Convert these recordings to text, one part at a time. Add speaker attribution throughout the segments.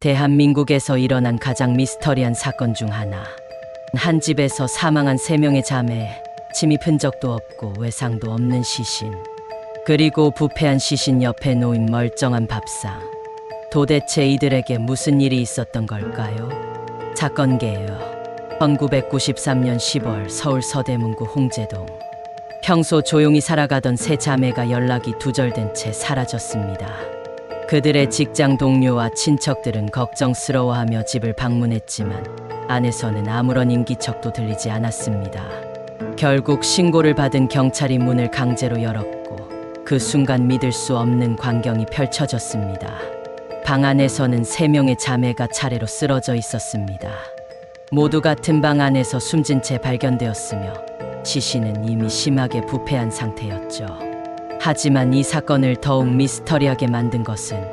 Speaker 1: 대한민국에서 일어난 가장 미스터리한 사건 중 하나. 한 집에서 사망한 3명의 자매, 침입 흔적도 없고 외상도 없는 시신. 그리고 부패한 시신 옆에 놓인 멀쩡한 밥상. 도대체 이들에게 무슨 일이 있었던 걸까요? 사건개요. 1993년 10월 서울 서대문구 홍제동. 평소 조용히 살아가던 세 자매가 연락이 두절된 채 사라졌습니다. 그들의 직장 동료와 친척들은 걱정스러워하며 집을 방문했지만 안에서는 아무런 인기척도 들리지 않았습니다. 결국 신고를 받은 경찰이 문을 강제로 열었고 그 순간 믿을 수 없는 광경이 펼쳐졌습니다. 방 안에서는 3명의 자매가 차례로 쓰러져 있었습니다. 모두 같은 방 안에서 숨진 채 발견되었으며 시신은 이미 심하게 부패한 상태였죠. 하지만 이 사건을 더욱 미스터리하게 만든 것은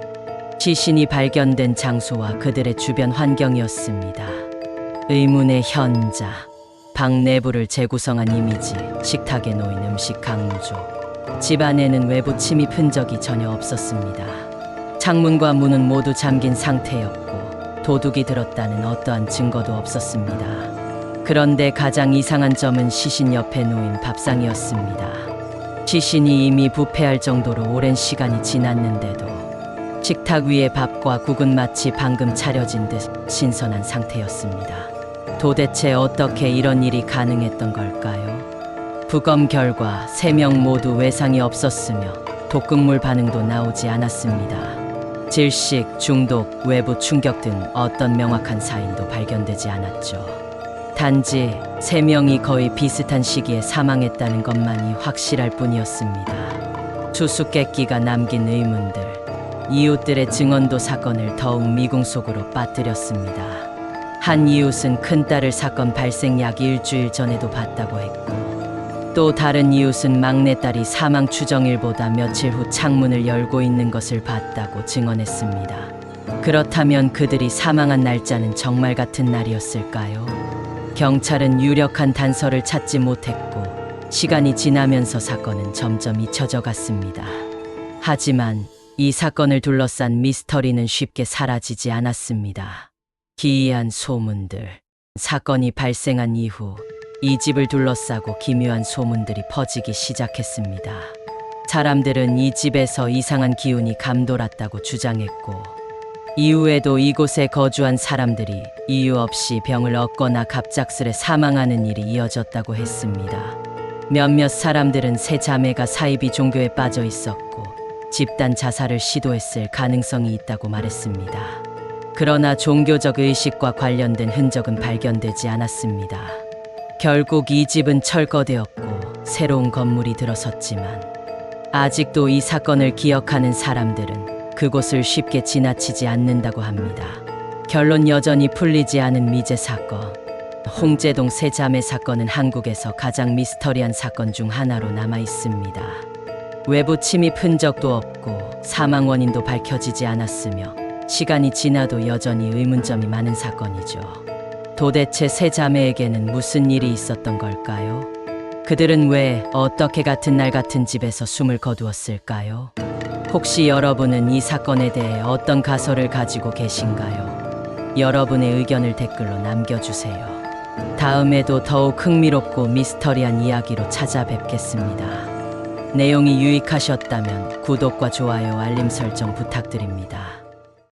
Speaker 1: 시신이 발견된 장소와 그들의 주변 환경이었습니다. 의문의 현자, 방 내부를 재구성한 이미지, 식탁에 놓인 음식 강조. 집 안에는 외부 침입 흔적이 전혀 없었습니다. 창문과 문은 모두 잠긴 상태였고 도둑이 들었다는 어떠한 증거도 없었습니다. 그런데 가장 이상한 점은 시신 옆에 놓인 밥상이었습니다. 시신이 이미 부패할 정도로 오랜 시간이 지났는데도 식탁 위의 밥과 국은 마치 방금 차려진 듯 신선한 상태였습니다. 도대체 어떻게 이런 일이 가능했던 걸까요? 부검 결과 3명 모두 외상이 없었으며 독극물 반응도 나오지 않았습니다. 질식, 중독, 외부 충격 등 어떤 명확한 사인도 발견되지 않았죠. 단지 3명이 거의 비슷한 시기에 사망했다는 것만이 확실할 뿐이었습니다. 수수께끼가 남긴 의문들, 이웃들의 증언도 사건을 더욱 미궁 속으로 빠뜨렸습니다. 한 이웃은 큰딸을 사건 발생 약 일주일 전에도 봤다고 했고, 또 다른 이웃은 막내딸이 사망 추정일보다 며칠 후 창문을 열고 있는 것을 봤다고 증언했습니다. 그렇다면 그들이 사망한 날짜는 정말 같은 날이었을까요? 경찰은 유력한 단서를 찾지 못했고 시간이 지나면서 사건은 점점 잊혀져 갔습니다. 하지만 이 사건을 둘러싼 미스터리는 쉽게 사라지지 않았습니다. 기이한 소문들. 사건이 발생한 이후 이 집을 둘러싸고 기묘한 소문들이 퍼지기 시작했습니다. 사람들은 이 집에서 이상한 기운이 감돌았다고 주장했고 이후에도 이곳에 거주한 사람들이 이유 없이 병을 얻거나 갑작스레 사망하는 일이 이어졌다고 했습니다. 몇몇 사람들은 세 자매가 사이비 종교에 빠져 있었고 집단 자살을 시도했을 가능성이 있다고 말했습니다. 그러나 종교적 의식과 관련된 흔적은 발견되지 않았습니다. 결국 이 집은 철거되었고 새로운 건물이 들어섰지만 아직도 이 사건을 기억하는 사람들은 그곳을 쉽게 지나치지 않는다고 합니다. 결론 여전히 풀리지 않은 미제 사건. 홍제동 세 자매 사건은 한국에서 가장 미스터리한 사건 중 하나로 남아 있습니다. 외부 침입 흔적도 없고 사망 원인도 밝혀지지 않았으며 시간이 지나도 여전히 의문점이 많은 사건이죠. 도대체 세 자매에게는 무슨 일이 있었던 걸까요? 그들은 왜 어떻게 같은 날 같은 집에서 숨을 거두었을까요? 혹시 여러분은 이 사건에 대해 어떤 가설을 가지고 계신가요? 여러분의 의견을 댓글로 남겨주세요. 다음에도 더욱 흥미롭고 미스터리한 이야기로 찾아뵙겠습니다. 내용이 유익하셨다면 구독과 좋아요, 알림 설정 부탁드립니다.